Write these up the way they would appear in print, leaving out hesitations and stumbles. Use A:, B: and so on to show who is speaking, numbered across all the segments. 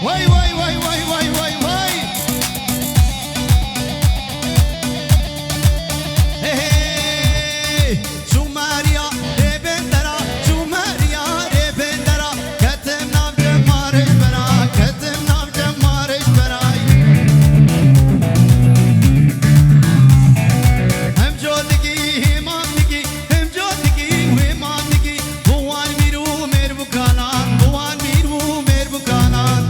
A: وای وای وای وای وای وای وای هی شوماریا ربندرا شوماریا ربندرا كتم نام جمارش برا كتم نام جمارش براي هم جودگی همانگی هم جودگی و همانگی بوان میرو میر بکانان بوان میرو میر بکانان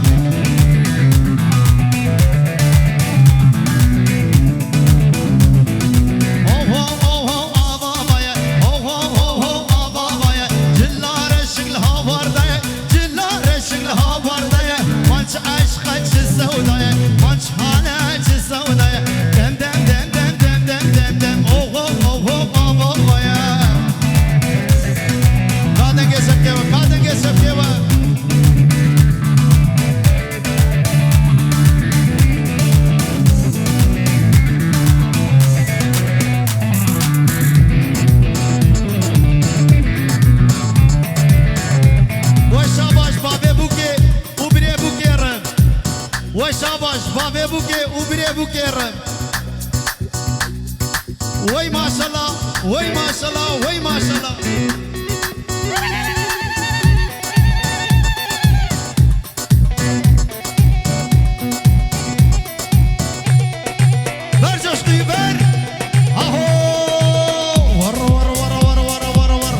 A: وشاباش بابي بوكي وبري بوكي رم وي ما شاء الله وي ما شاء الله وي ما شاء الله برجش قيبر اهو ور ور ور ور ور ور ور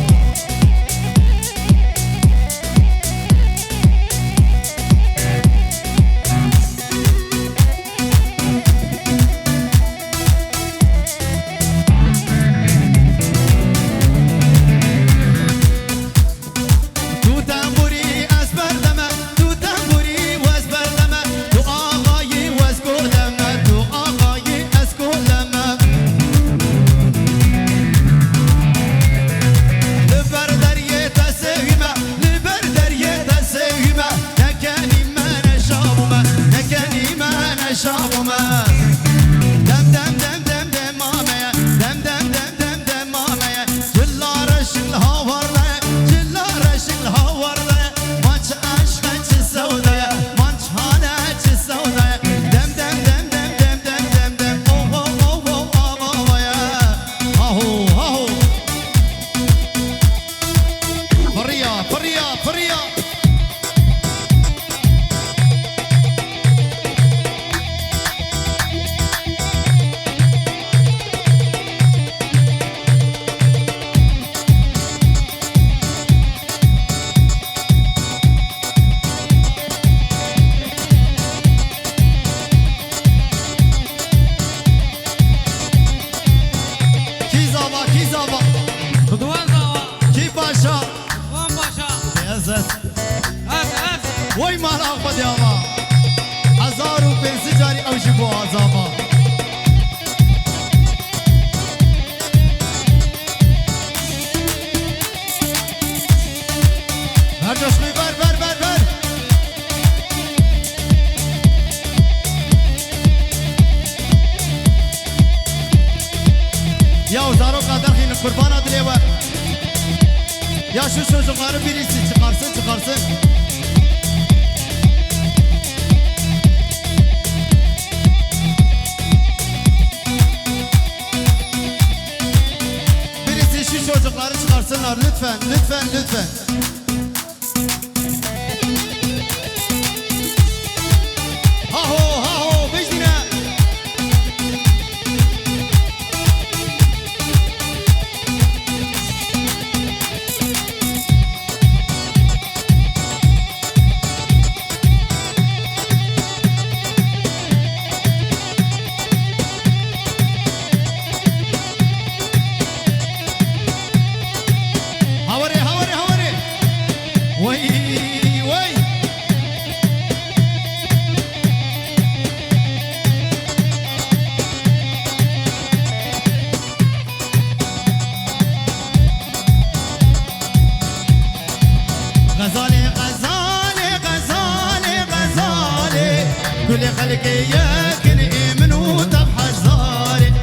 A: وای مال آقا دیاما 1500 جاری اوشی بو آزاما برجاش خوی بر بر بر بر ya uzaro kadar yine kurban adliye var ya şu çocukları birisi çıkarsın çıkarsın çocukları çıkarsınlar lütfen lütfen lütfen haho haho beşdine كل خلقي ياكل من وتبحث زاري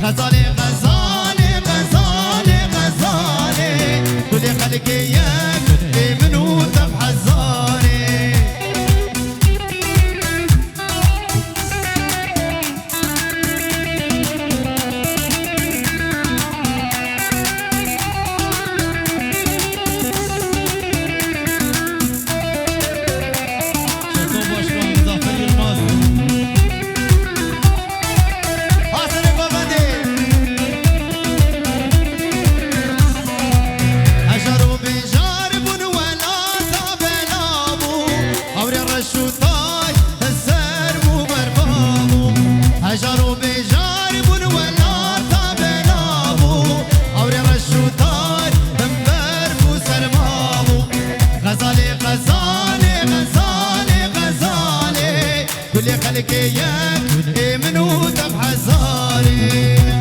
A: غزالي غزالي غزالي غزالي كل خلقي ياكل من وتبحث زاري رشوتاي السر مو بربابو هجرو بجار بون ولا تابنابو أوري رشوتاي بربو سلمابو غزالي غزالي غزالي غزالي كل خلقي يك منو تبحزالي